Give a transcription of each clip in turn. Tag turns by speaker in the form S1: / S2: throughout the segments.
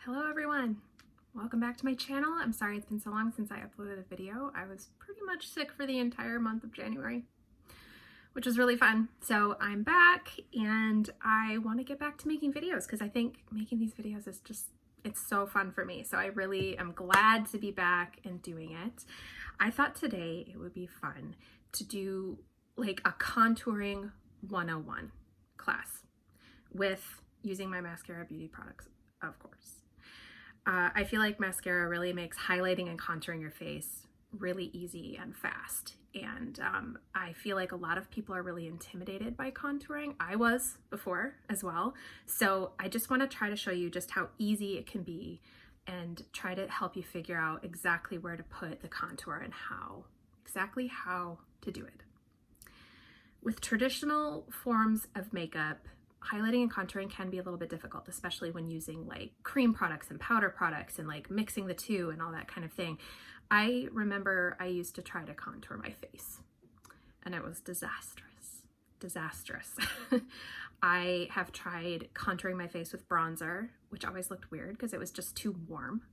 S1: Hello everyone, welcome back to my channel. I'm sorry it's been so long since I uploaded a video. I was pretty much sick for the entire month of January, which was really fun. So I'm back and I want to get back to making videos because I think making these videos is it's so fun for me. So I really am glad to be back and doing it. I thought today it would be fun to do like a contouring 101 class with using my mascara beauty products, of course. I feel like mascara really makes highlighting and contouring your face really easy and fast. And I feel like a lot of people are really intimidated by contouring. I was before as well. So I just want to try to show you just how easy it can be and try to help you figure out exactly where to put the contour and exactly how to do it. With traditional forms of makeup, highlighting and contouring can be a little bit difficult, especially when using like cream products and powder products and like mixing the two and all that kind of thing. I remember I used to try to contour my face and it was disastrous. I have tried contouring my face with bronzer, which always looked weird because it was just too warm.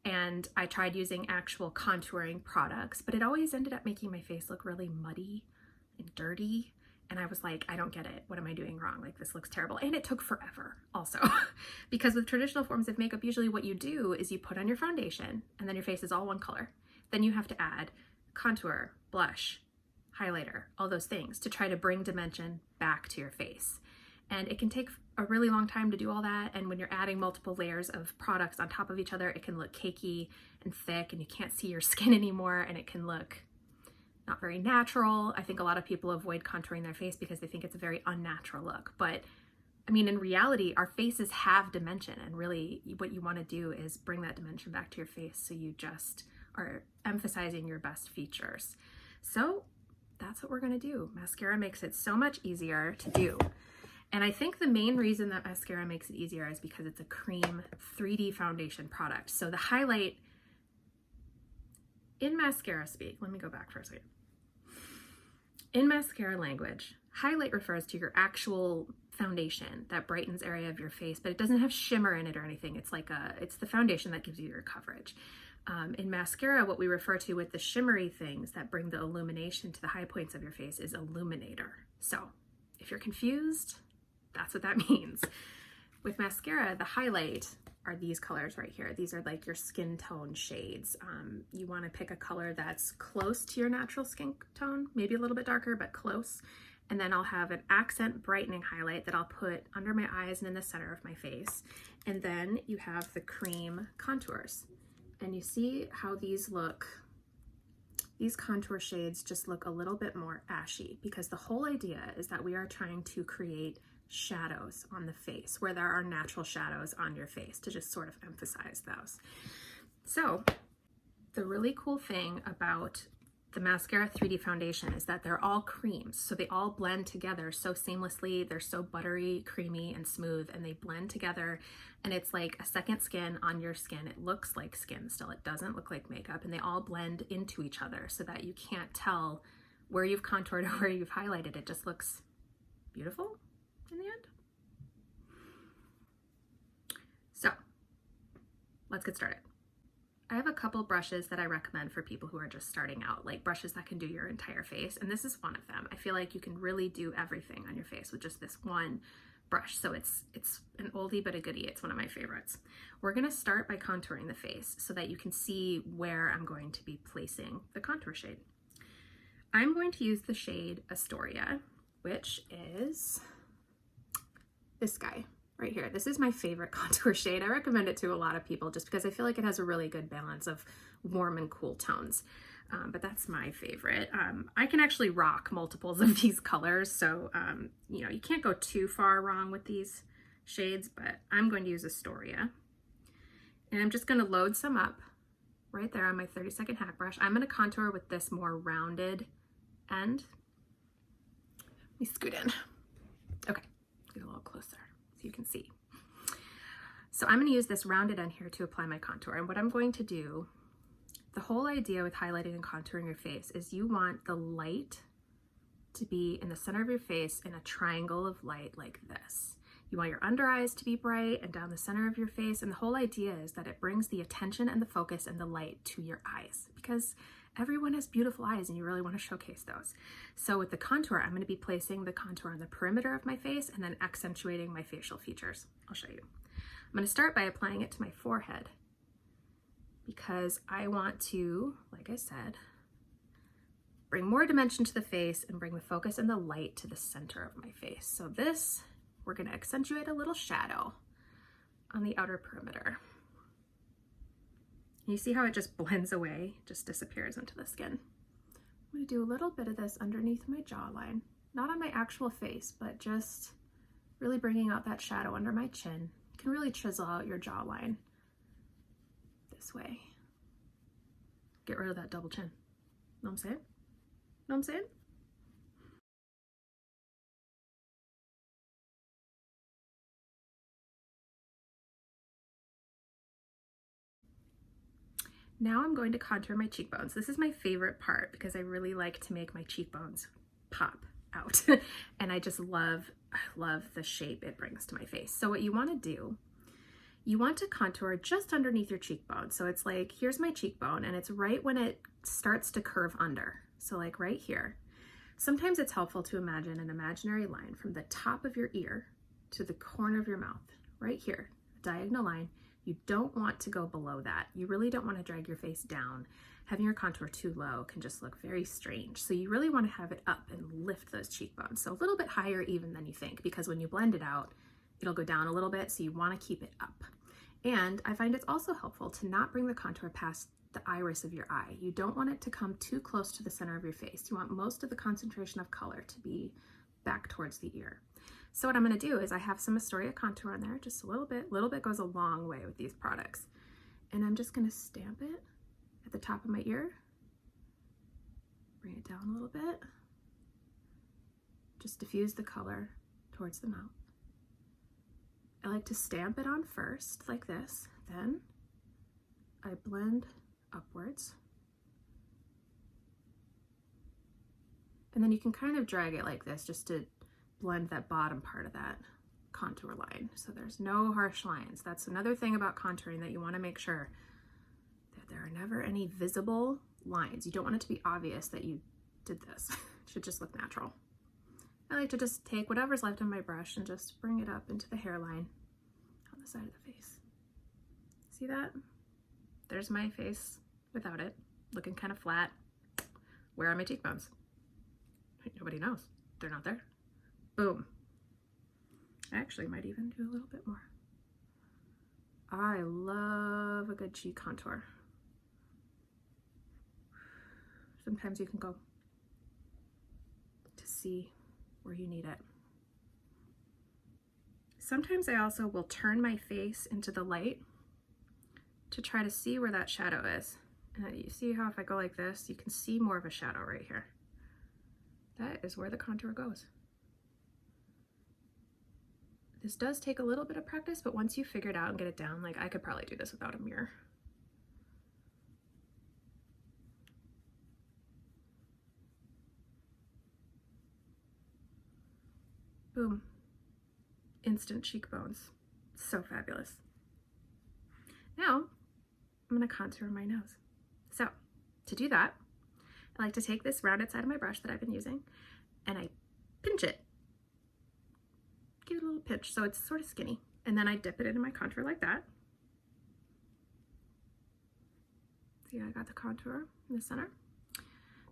S1: And I tried using actual contouring products, but it always ended up making my face look really muddy and dirty. And I was like, I don't get it. What am I doing wrong? Like, this looks terrible. And it took forever also because with traditional forms of makeup, usually what you do is you put on your foundation and then your face is all one color. Then you have to add contour, blush, highlighter, all those things to try to bring dimension back to your face. And it can take a really long time to do all that. And when you're adding multiple layers of products on top of each other, it can look cakey and thick and you can't see your skin anymore. And it can look not very natural. I think a lot of people avoid contouring their face because they think it's a very unnatural look. But I mean, in reality, our faces have dimension, and really what you want to do is bring that dimension back to your face so you just are emphasizing your best features. So that's what we're going to do. Mascara makes it so much easier to do. And I think the main reason that mascara makes it easier is because it's a cream 3D foundation product. So the highlight in mascara speak, let me go back for a second. In mascara language, highlight refers to your actual foundation that brightens area of your face, but it doesn't have shimmer in it or anything. It's the foundation that gives you your coverage. In mascara, what we refer to with the shimmery things that bring the illumination to the high points of your face is Illuminator. So if you're confused, that's what that means. With mascara, the highlight are these colors right here. These are like your skin tone shades. You want to pick a color that's close to your natural skin tone, maybe a little bit darker, but close. And then I'll have an accent brightening highlight that I'll put under my eyes and in the center of my face. And then you have the cream contours. And you see how these look. These contour shades just look a little bit more ashy because the whole idea is that we are trying to create shadows on the face where there are natural shadows on your face to just sort of emphasize those. So the really cool thing about the mascara 3D foundation is that they're all creams, so they all blend together so seamlessly. They're so buttery, creamy, and smooth, and they blend together, and it's like a second skin on your skin. It looks like skin still. It doesn't look like makeup, and they all blend into each other so that you can't tell where you've contoured or where you've highlighted. It just looks beautiful in the end. So let's get started. I have a couple brushes that I recommend for people who are just starting out, like brushes that can do your entire face, and this is one of them. I feel like you can really do everything on your face with just this one brush. So it's an oldie but a goodie. It's one of my favorites. We're going to start by contouring the face so that you can see where I'm going to be placing the contour shade. I'm going to use the shade Astoria, which is this guy right here. This is my favorite contour shade. I recommend it to a lot of people just because I feel like it has a really good balance of warm and cool tones. But that's my favorite. I can actually rock multiples of these colors, so you know, you can't go too far wrong with these shades, but I'm going to use Astoria. And I'm just going to load some up right there on my 30-second hack brush. I'm going to contour with this more rounded end. Let me scoot in. Okay, get a little closer so you can see. So I'm going to use this rounded end here to apply my contour. And what I'm going to do, the whole idea with highlighting and contouring your face is you want the light to be in the center of your face in a triangle of light like this. You want your under eyes to be bright and down the center of your face. And the whole idea is that it brings the attention and the focus and the light to your eyes, because everyone has beautiful eyes and you really want to showcase those. So with the contour, I'm going to be placing the contour on the perimeter of my face and then accentuating my facial features. I'll show you. I'm going to start by applying it to my forehead because I want to, like I said, bring more dimension to the face and bring the focus and the light to the center of my face. So this, we're going to accentuate a little shadow on the outer perimeter. You see how it just blends away, just disappears into the skin. I'm going to do a little bit of this underneath my jawline, not on my actual face, but just really bringing out that shadow under my chin. You can really chisel out your jawline this way. Get rid of that double chin. Know what I'm saying? Know what I'm saying? Now I'm going to contour my cheekbones. This is my favorite part because I really like to make my cheekbones pop out. And I just love the shape it brings to my face. So what you want to do, you want to contour just underneath your cheekbone. So it's like, here's my cheekbone and it's right when it starts to curve under. So like right here. Sometimes it's helpful to imagine an imaginary line from the top of your ear to the corner of your mouth, right here, a diagonal line. You don't want to go below that. You really don't want to drag your face down. Having your contour too low can just look very strange. So you really want to have it up and lift those cheekbones. So a little bit higher even than you think, because when you blend it out, it'll go down a little bit. So you want to keep it up. And I find it's also helpful to not bring the contour past the iris of your eye. You don't want it to come too close to the center of your face. You want most of the concentration of color to be back towards the ear. So what I'm going to do is I have some Astoria contour on there, just a little bit. Little bit goes a long way with these products. And I'm just going to stamp it at the top of my ear. Bring it down a little bit. Just diffuse the color towards the mouth. I like to stamp it on first, like this. Then I blend upwards. And then you can kind of drag it like this just to blend that bottom part of that contour line. So there's no harsh lines. That's another thing about contouring, that you want to make sure that there are never any visible lines. You don't want it to be obvious that you did this. It should just look natural. I like to just take whatever's left on my brush and just bring it up into the hairline on the side of the face. See that? There's my face without it, looking kind of flat. Where are my cheekbones? Nobody knows. They're not there. Boom. I actually might even do a little bit more. I love a good cheek contour. Sometimes you can go to see where you need it. Sometimes I also will turn my face into the light to try to see where that shadow is. And you see how if I go like this, you can see more of a shadow right here. That is where the contour goes. This does take a little bit of practice, but once you figure it out and get it down, like I could probably do this without a mirror. Boom. Instant cheekbones. So fabulous. Now, I'm going to contour my nose. So, to do that, I like to take this rounded side of my brush that I've been using and I pinch it. Give it a little pinch so it's sort of skinny. And then I dip it into my contour like that. See, I got the contour in the center.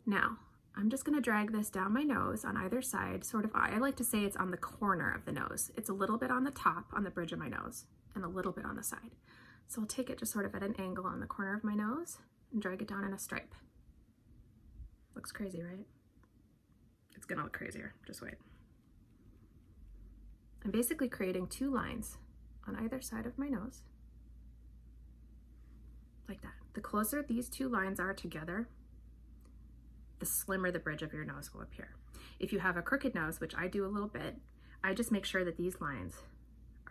S1: Now, I'm just going to drag this down my nose on either side, sort of. I like to say it's on the corner of the nose. It's a little bit on the top, on the bridge of my nose, and a little bit on the side. So I'll take it just sort of at an angle on the corner of my nose and drag it down in a stripe. Looks crazy, right? It's gonna look crazier, just wait. I'm basically creating two lines on either side of my nose, like that. The closer these two lines are together, the slimmer the bridge of your nose will appear. If you have a crooked nose, which I do a little bit, I just make sure that these lines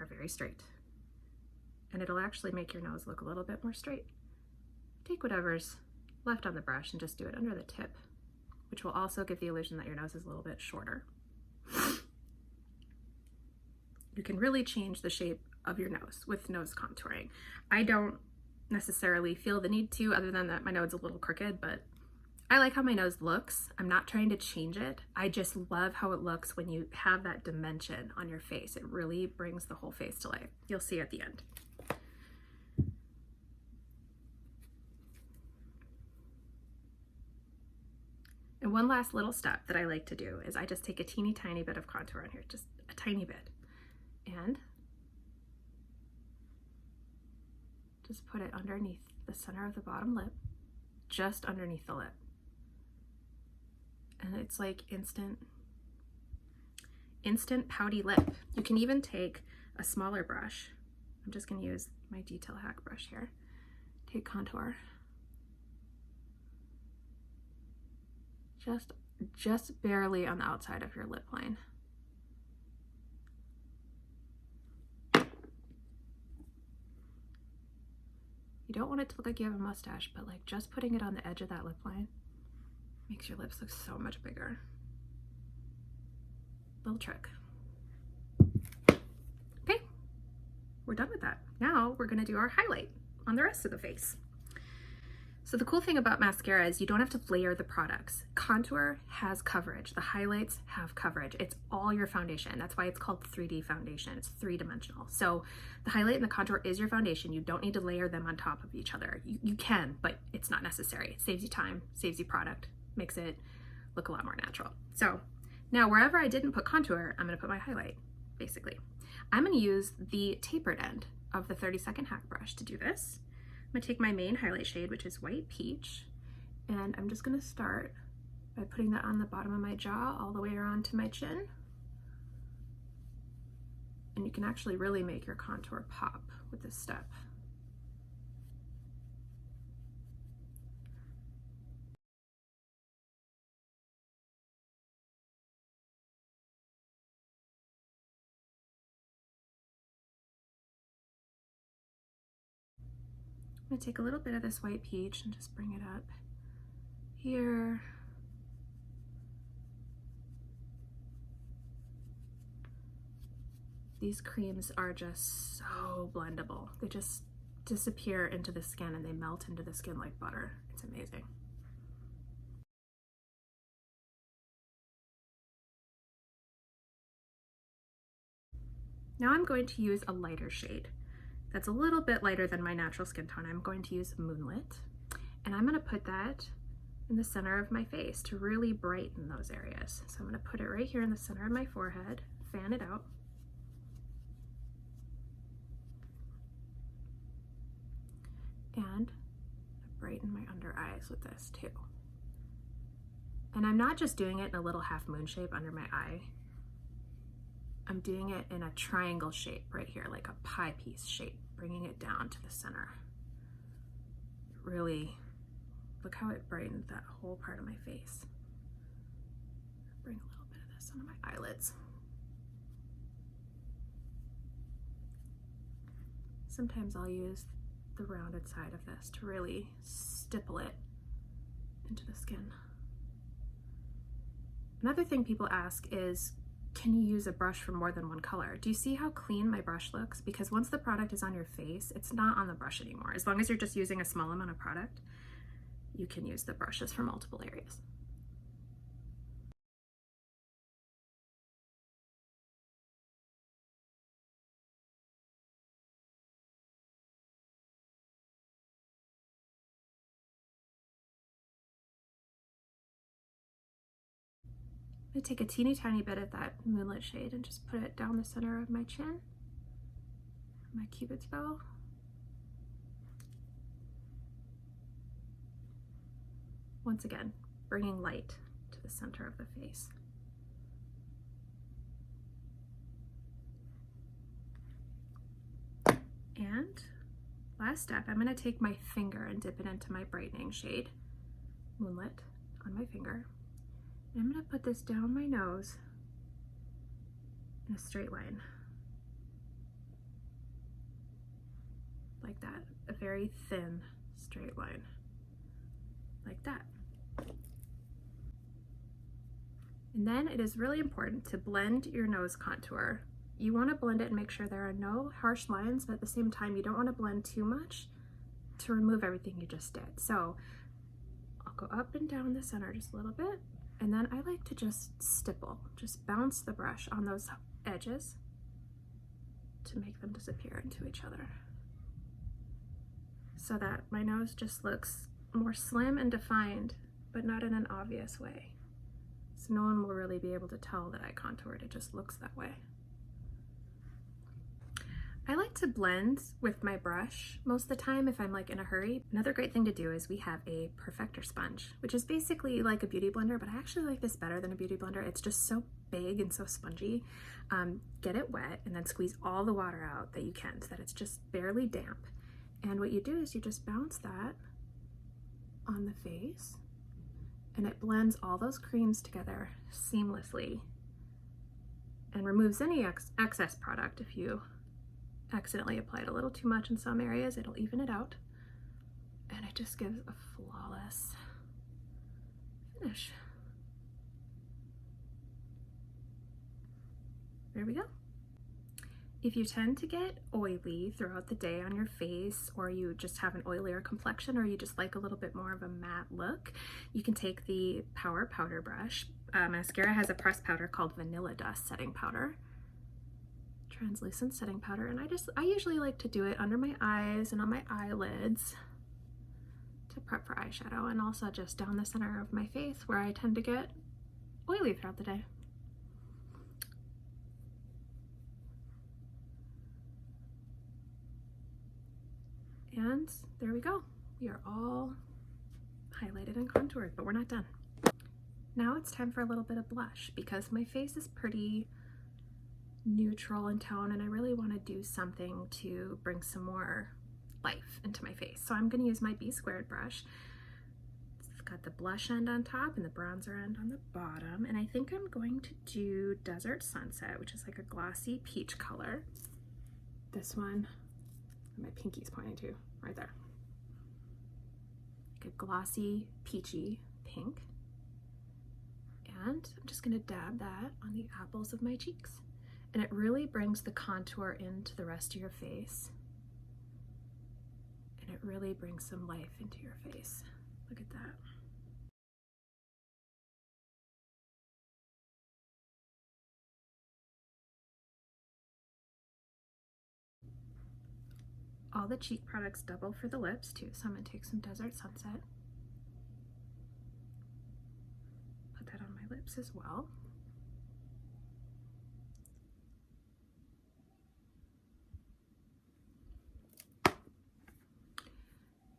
S1: are very straight. And it'll actually make your nose look a little bit more straight. Take whatever's left on the brush and just do it under the tip, which will also give the illusion that your nose is a little bit shorter. You can really change the shape of your nose with nose contouring. I don't necessarily feel the need to, other than that my nose is a little crooked, but I like how my nose looks. I'm not trying to change it. I just love how it looks when you have that dimension on your face. It really brings the whole face to life. You'll see at the end. And one last little step that I like to do is I just take a teeny tiny bit of contour on here, just a tiny bit, and just put it underneath the center of the bottom lip, just underneath the lip. And it's like instant pouty lip. You can even take a smaller brush. I'm just gonna use my Detail Hack brush here. Take contour. Just barely on the outside of your lip line. You don't want it to look like you have a mustache, but like just putting it on the edge of that lip line makes your lips look so much bigger. Little trick. Okay, we're done with that. Now we're gonna do our highlight on the rest of the face. So the cool thing about mascara is you don't have to layer the products. Contour has coverage. The highlights have coverage. It's all your foundation. That's why it's called 3D foundation. It's three-dimensional. So the highlight and the contour is your foundation. You don't need to layer them on top of each other. You can, but it's not necessary. It saves you time, saves you product, makes it look a lot more natural. So now wherever I didn't put contour, I'm gonna put my highlight, basically. I'm gonna use the tapered end of the 30-second hack brush to do this. I'm gonna take my main highlight shade, which is White Peach, and I'm just gonna start by putting that on the bottom of my jaw all the way around to my chin. And you can actually really make your contour pop with this step. I'm gonna take a little bit of this White Peach and just bring it up here. These creams are just so blendable. They just disappear into the skin and they melt into the skin like butter. It's amazing. Now I'm going to use a lighter shade that's a little bit lighter than my natural skin tone. I'm going to use Moonlit, and I'm gonna put that in the center of my face to really brighten those areas. So I'm gonna put it right here in the center of my forehead, fan it out. And brighten my under eyes with this too. And I'm not just doing it in a little half moon shape under my eye. I'm doing it in a triangle shape right here, like a pie piece shape, bringing it down to the center. Really, look how it brightened that whole part of my face. Bring a little bit of this under my eyelids. Sometimes I'll use the rounded side of this to really stipple it into the skin. Another thing people ask is, can you use a brush for more than one color? Do you see how clean my brush looks? Because once the product is on your face, it's not on the brush anymore. As long as you're just using a small amount of product, you can use the brushes for multiple areas. I take a teeny tiny bit of that Moonlit shade and just put it down the center of my chin, my Cupid's bow. Once again, bringing light to the center of the face. And last step, I'm gonna take my finger and dip it into my brightening shade, Moonlit, on my finger. And I'm gonna put this down my nose in a straight line. Like that, a very thin straight line, like that. And then it is really important to blend your nose contour you want to blend it and make sure there are no harsh lines, but at the same time, you don't want to blend too much to remove everything you just did. So I'll go up and down the center just a little bit, and then I like to just stipple, just bounce the brush on those edges to make them disappear into each other, so that my nose just looks more slim and defined, but not in an obvious way. So no one will really be able to tell that I contoured, it just looks that way. I like to blend with my brush most of the time if I'm like in a hurry. Another great thing to do is we have a perfector sponge, which is basically like a beauty blender, but I actually like this better than a beauty blender. It's just so big and so spongy. Get it wet and then squeeze all the water out that you can so that it's just barely damp. And what you do is you just bounce that on the face, and it blends all those creams together seamlessly and removes any excess product. If you accidentally applied a little too much in some areas, it'll even it out, and it just gives a flawless finish. There we go. If you tend to get oily throughout the day on your face, or you just have an oilier complexion, or you just like a little bit more of a matte look, you can take the Power Powder brush. Mascara has a pressed powder called Vanilla Dust Setting Powder, translucent setting powder, and I usually like to do it under my eyes and on my eyelids to prep for eyeshadow, and also just down the center of my face where I tend to get oily throughout the day. And there we go. We are all highlighted and contoured, but we're not done. Now it's time for a little bit of blush, because my face is pretty neutral in tone and I really want to do something to bring some more life into my face. So I'm going to use my B² brush. It's got the blush end on top and the bronzer end on the bottom, and I think I'm going to do Desert Sunset, which is like a glossy peach color. This one, my pinky's pointing to, right there. Like a glossy, peachy pink. And I'm just gonna dab that on the apples of my cheeks. And it really brings the contour into the rest of your face. And it really brings some life into your face. Look at that. All the cheek products double for the lips too, so I'm gonna take some Desert Sunset. Put that on my lips as well.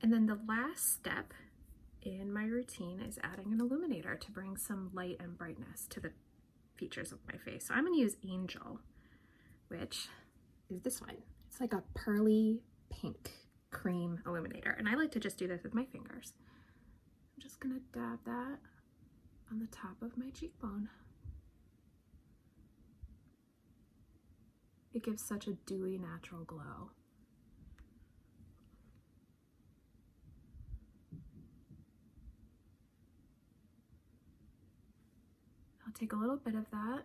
S1: And then the last step in my routine is adding an illuminator to bring some light and brightness to the features of my face. So I'm gonna use Angel, which is this one. It's like a pearly pink cream illuminator, and I like to just do this with my fingers. I'm just gonna dab that on the top of my cheekbone. It gives such a dewy, natural glow. I'll take a little bit of that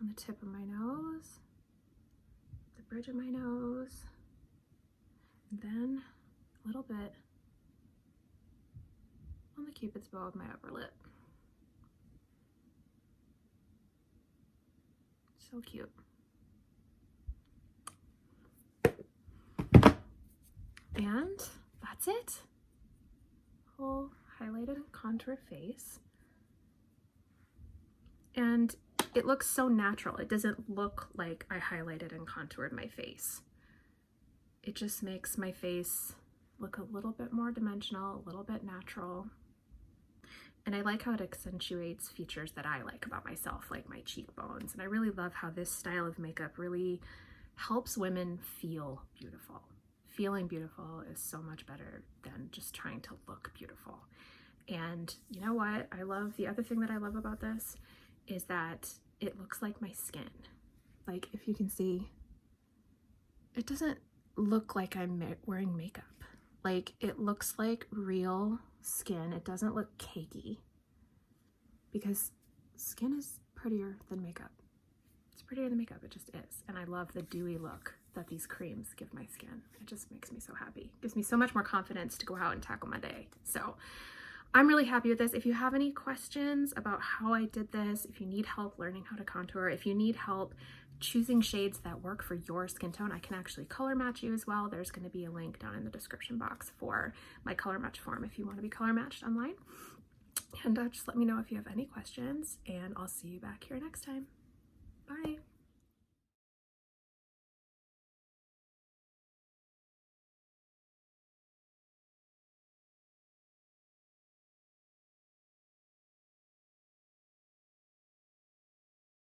S1: on the tip of my nose, the bridge of my nose, and then a little bit on the cupid's bow of my upper lip. So cute. And that's it. Whole highlighted and contoured face. And it looks so natural. It doesn't look like I highlighted and contoured my face. It just makes my face look a little bit more dimensional, a little bit natural. And I like how it accentuates features that I like about myself, like my cheekbones. And I really love how this style of makeup really helps women feel beautiful. Feeling beautiful is so much better than just trying to look beautiful. And you know what? The other thing that I love about this is that it looks like my skin. Like, if you can see, it doesn't look like I'm wearing makeup. Like, it looks like real skin. It doesn't look cakey, because skin is prettier than makeup. It's prettier than makeup. It just is. And I love the dewy look that these creams give my skin. It just makes me so happy. It gives me so much more confidence to go out and tackle my day. So I'm really happy with this. If you have any questions about how I did this, if you need help learning how to contour, if you need help choosing shades that work for your skin tone, I can actually color match you as well. There's going to be a link down in the description box for my color match form if you want to be color matched online. And just let me know if you have any questions, and I'll see you back here next time. Bye.